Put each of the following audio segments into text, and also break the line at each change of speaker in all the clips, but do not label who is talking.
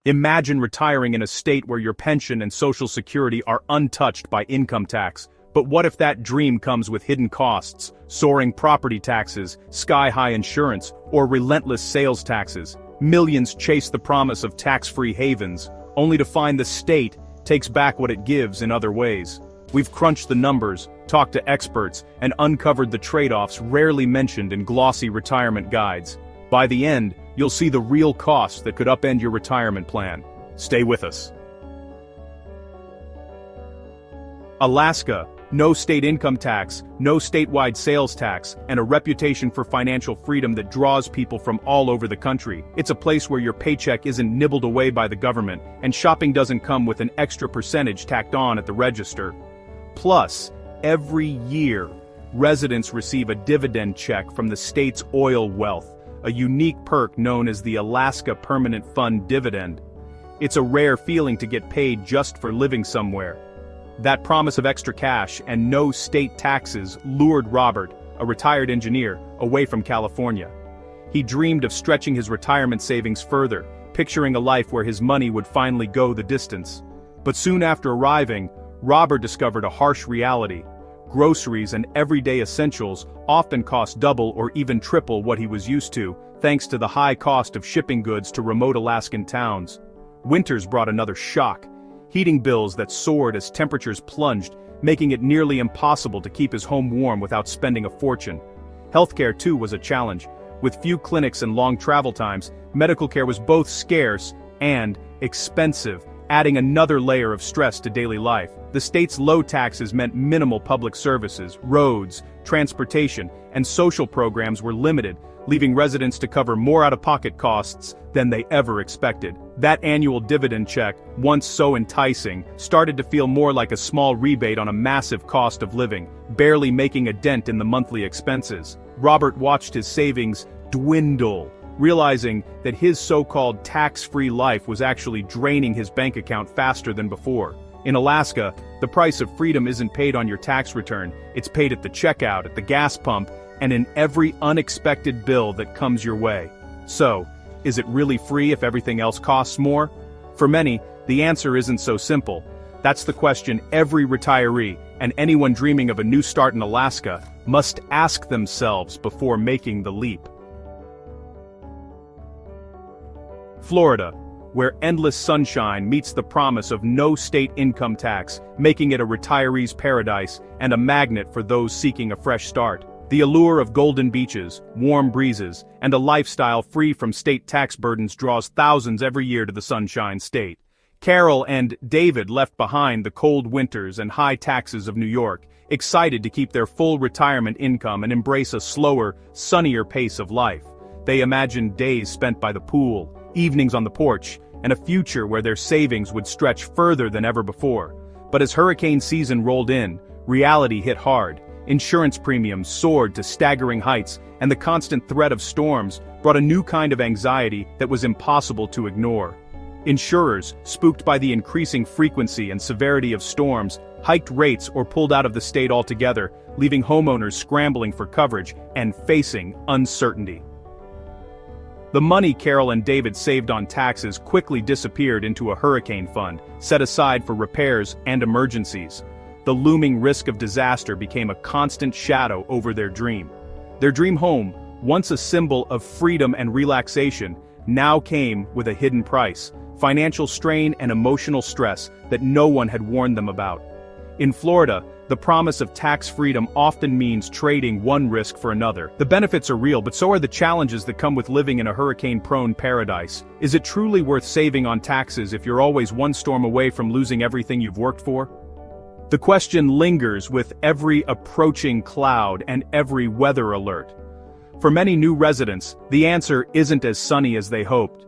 Imagine retiring in a state where your pension and Social Security are untouched by income tax. But what if that dream comes with hidden costs, soaring property taxes, sky-high insurance, or relentless sales taxes? Millions chase the promise of tax-free havens, only to find the state takes back what it gives in other ways. We've crunched the numbers, talked to experts, and uncovered the trade-offs rarely mentioned in glossy retirement guides. By the end, you'll see the real costs that could upend your retirement plan. Stay with us. Alaska, no state income tax, no statewide sales tax, and a reputation for financial freedom that draws people from all over the country. It's a place where your paycheck isn't nibbled away by the government, and shopping doesn't come with an extra percentage tacked on at the register. Plus, every year, residents receive a dividend check from the state's oil wealth, a unique perk known as the Alaska Permanent Fund Dividend. It's a rare feeling to get paid just for living somewhere. That promise of extra cash and no state taxes lured Robert, a retired engineer, away from California. He dreamed of stretching his retirement savings further, picturing a life where his money would finally go the distance. But soon after arriving, Robert discovered a harsh reality. Groceries and everyday essentials often cost double or even triple what he was used to, thanks to the high cost of shipping goods to remote Alaskan towns. Winters brought another shock. Heating bills that soared as temperatures plunged, making it nearly impossible to keep his home warm without spending a fortune. Healthcare too was a challenge. With few clinics and long travel times, medical care was both scarce and expensive, adding another layer of stress to daily life. The state's low taxes meant minimal public services, roads, transportation, and social programs were limited, leaving residents to cover more out-of-pocket costs than they ever expected. That annual dividend check, once so enticing, started to feel more like a small rebate on a massive cost of living, barely making a dent in the monthly expenses. Robert watched his savings dwindle, realizing that his so-called tax-free life was actually draining his bank account faster than before. In Alaska, the price of freedom isn't paid on your tax return, it's paid at the checkout, at the gas pump, and in every unexpected bill that comes your way. So, is it really free if everything else costs more? For many, the answer isn't so simple. That's the question every retiree, and anyone dreaming of a new start in Alaska, must ask themselves before making the leap. Florida, where endless sunshine meets the promise of no state income tax, making it a retiree's paradise and a magnet for those seeking a fresh start. The allure of golden beaches, warm breezes, and a lifestyle free from state tax burdens draws thousands every year to the Sunshine State. Carol and David left behind the cold winters and high taxes of New York, excited to keep their full retirement income and embrace a slower, sunnier pace of life. They imagined days spent by the pool, evenings on the porch, and a future where their savings would stretch further than ever before. But as hurricane season rolled in, reality hit hard. Insurance premiums soared to staggering heights, and the constant threat of storms brought a new kind of anxiety that was impossible to ignore. Insurers, spooked by the increasing frequency and severity of storms, hiked rates or pulled out of the state altogether, leaving homeowners scrambling for coverage and facing uncertainty. The money Carol and David saved on taxes quickly disappeared into a hurricane fund, set aside for repairs and emergencies. The looming risk of disaster became a constant shadow over their dream. Their dream home, once a symbol of freedom and relaxation, now came with a hidden price, financial strain and emotional stress that no one had warned them about. In Florida, the promise of tax freedom often means trading one risk for another. The benefits are real, but so are the challenges that come with living in a hurricane-prone paradise. Is it truly worth saving on taxes if you're always one storm away from losing everything you've worked for? The question lingers with every approaching cloud and every weather alert. For many new residents, the answer isn't as sunny as they hoped.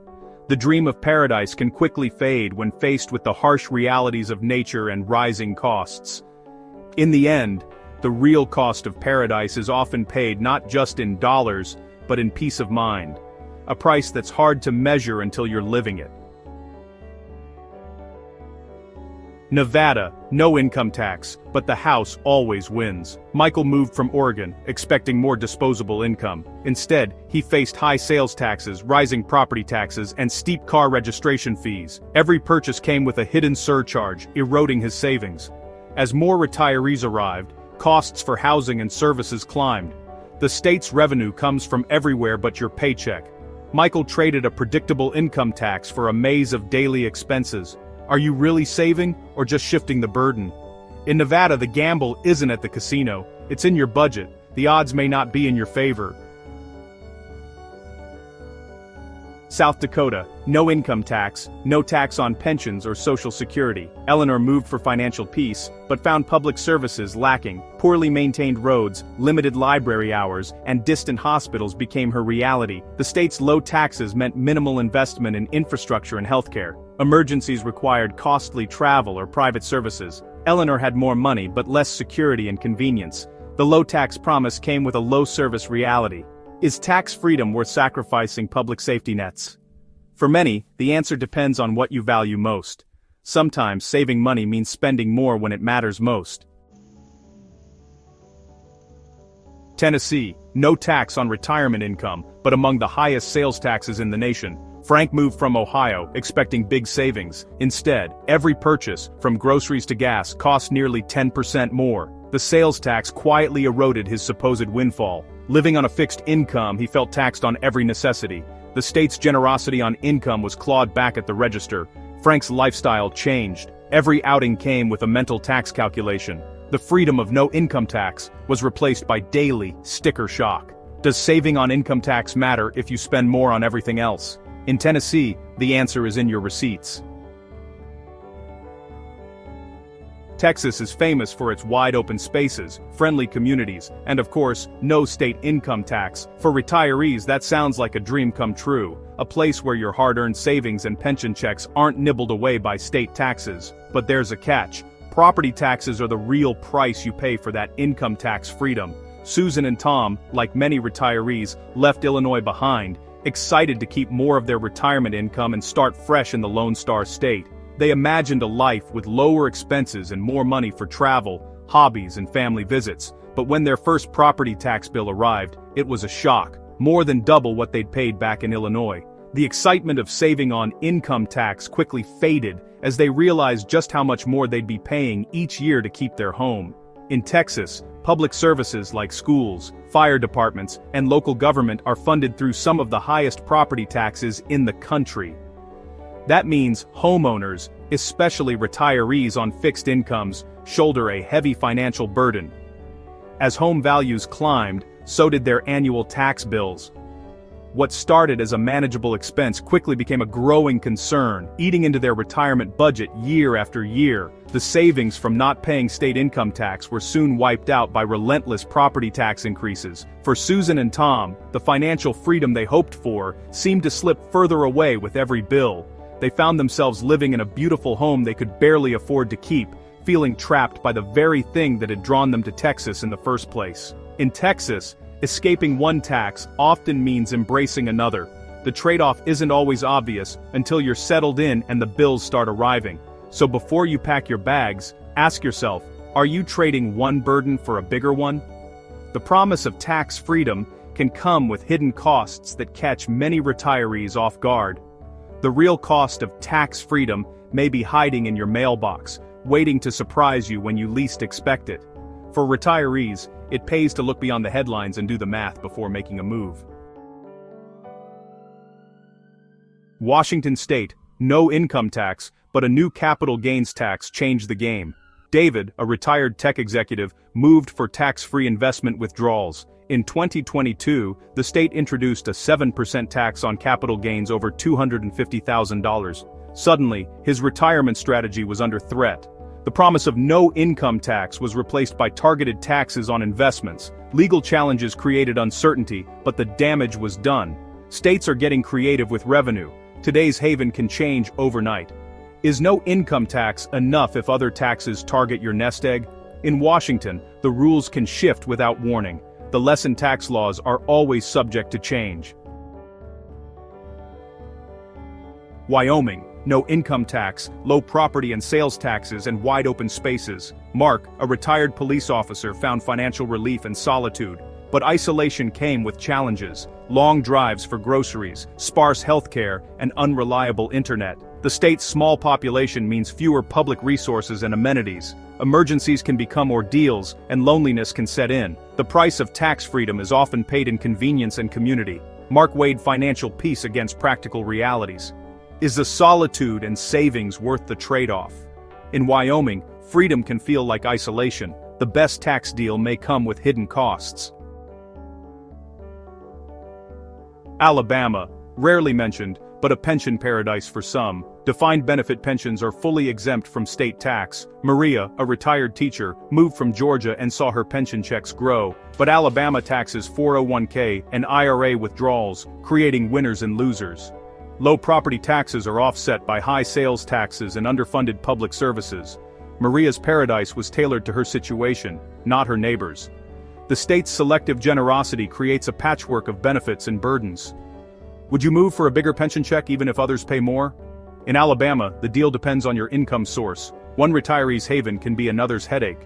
The dream of paradise can quickly fade when faced with the harsh realities of nature and rising costs. In the end, the real cost of paradise is often paid not just in dollars, but in peace of mind. A price that's hard to measure until you're living it. Nevada, no income tax, but the House always wins. Michael moved from Oregon, expecting more disposable income. Instead, he faced high sales taxes, rising property taxes, and steep car registration fees. Every purchase came with a hidden surcharge, eroding his savings. As more retirees arrived, costs for housing and services climbed. The state's revenue comes from everywhere but your paycheck. Michael traded a predictable income tax for a maze of daily expenses. Are you really saving, or just shifting the burden? In Nevada, the gamble isn't at the casino, it's in your budget. The odds may not be in your favor. South Dakota, no income tax, no tax on pensions or Social Security. Eleanor moved for financial peace, but found public services lacking. Poorly maintained roads, limited library hours, and distant hospitals became her reality. The state's low taxes meant minimal investment in infrastructure and healthcare. Emergencies required costly travel or private services. Eleanor had more money but less security and convenience. The low tax promise came with a low service reality. Is tax freedom worth sacrificing public safety nets? For many, the answer depends on what you value most. Sometimes saving money means spending more when it matters most. Tennessee, no tax on retirement income, but among the highest sales taxes in the nation. Frank moved from Ohio, expecting big savings. Instead, every purchase, from groceries to gas, cost nearly 10% more. The sales tax quietly eroded his supposed windfall. Living on a fixed income, he felt taxed on every necessity. The state's generosity on income was clawed back at the register. Frank's lifestyle changed. Every outing came with a mental tax calculation. The freedom of no income tax was replaced by daily sticker shock. Does saving on income tax matter if you spend more on everything else? In Tennessee, the answer is in your receipts. Texas is famous for its wide-open spaces, friendly communities, and of course, no state income tax. For retirees, that sounds like a dream come true, a place where your hard-earned savings and pension checks aren't nibbled away by state taxes. But there's a catch. Property taxes are the real price you pay for that income tax freedom. Susan and Tom, like many retirees, left Illinois behind, excited to keep more of their retirement income and start fresh in the Lone Star State. They imagined a life with lower expenses and more money for travel, hobbies, and family visits. But when their first property tax bill arrived, it was a shock, more than double what they'd paid back in Illinois. The excitement of saving on income tax quickly faded as they realized just how much more they'd be paying each year to keep their home. In Texas, public services like schools, fire departments, and local government are funded through some of the highest property taxes in the country. That means homeowners, especially retirees on fixed incomes, shoulder a heavy financial burden. As home values climbed, so did their annual tax bills. What started as a manageable expense quickly became a growing concern, eating into their retirement budget year after year. The savings from not paying state income tax were soon wiped out by relentless property tax increases. For Susan and Tom, the financial freedom they hoped for seemed to slip further away with every bill. They found themselves living in a beautiful home they could barely afford to keep, feeling trapped by the very thing that had drawn them to Texas in the first place. In Texas, escaping one tax often means embracing another. The trade-off isn't always obvious until you're settled in and the bills start arriving. So before you pack your bags, ask yourself, are you trading one burden for a bigger one? The promise of tax freedom can come with hidden costs that catch many retirees off guard. The real cost of tax freedom may be hiding in your mailbox, waiting to surprise you when you least expect it. For retirees, it pays to look beyond the headlines and do the math before making a move. Washington State, no income tax, but a new capital gains tax changed the game. David, a retired tech executive, moved for tax-free investment withdrawals. In 2022, the state introduced a 7% tax on capital gains over $250,000. Suddenly, his retirement strategy was under threat. The promise of no income tax was replaced by targeted taxes on investments. Legal challenges created uncertainty, but the damage was done. States are getting creative with revenue. Today's haven can change overnight. Is no income tax enough if other taxes target your nest egg? In Washington, the rules can shift without warning. The lesson tax laws are always subject to change. Wyoming, No income tax, low property and sales taxes, and wide-open spaces. Mark, a retired police officer, found financial relief and solitude. But isolation came with challenges: long drives for groceries, sparse healthcare, and unreliable internet. The state's small population means fewer public resources and amenities. Emergencies can become ordeals, and loneliness can set in. The price of tax freedom is often paid in convenience and community. Mark weighed financial peace against practical realities. Is the solitude and savings worth the trade-off? In Wyoming, freedom can feel like isolation. The best tax deal may come with hidden costs. Alabama, rarely mentioned, but a pension paradise for some. Defined benefit pensions are fully exempt from state tax. Maria, a retired teacher, moved from Georgia and saw her pension checks grow. But Alabama taxes 401k and IRA withdrawals, creating winners and losers. Low property taxes are offset by high sales taxes and underfunded public services. Maria's paradise was tailored to her situation, not her neighbors. The state's selective generosity creates a patchwork of benefits and burdens. Would you move for a bigger pension check even if others pay more? In Alabama, the deal depends on your income source. One retiree's haven can be another's headache.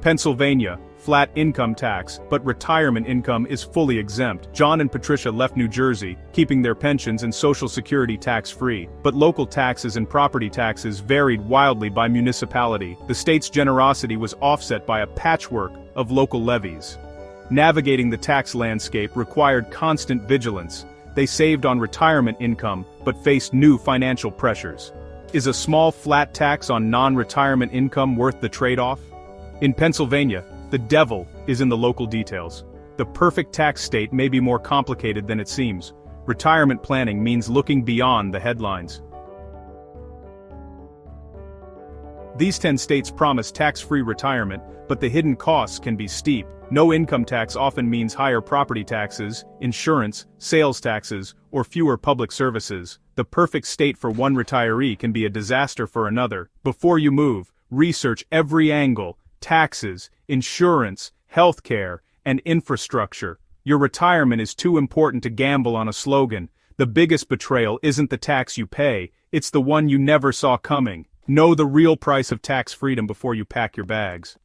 Pennsylvania, flat income tax, but retirement income is fully exempt. John and Patricia left New Jersey, keeping their pensions and Social Security tax-free. But local taxes and property taxes varied wildly by municipality. The state's generosity was offset by a patchwork of local levies. Navigating the tax landscape required constant vigilance. They saved on retirement income, but faced new financial pressures. Is a small flat tax on non-retirement income worth the trade-off? In Pennsylvania, the devil is in the local details. The perfect tax state may be more complicated than it seems. Retirement planning means looking beyond the headlines. These 10 states promise tax-free retirement, but the hidden costs can be steep. No income tax often means higher property taxes, insurance, sales taxes, or fewer public services. The perfect state for one retiree can be a disaster for another. Before you move, research every angle: taxes, insurance, healthcare, and infrastructure. Your retirement is too important to gamble on a slogan. The biggest betrayal isn't the tax you pay, it's the one you never saw coming. Know the real price of tax freedom before you pack your bags.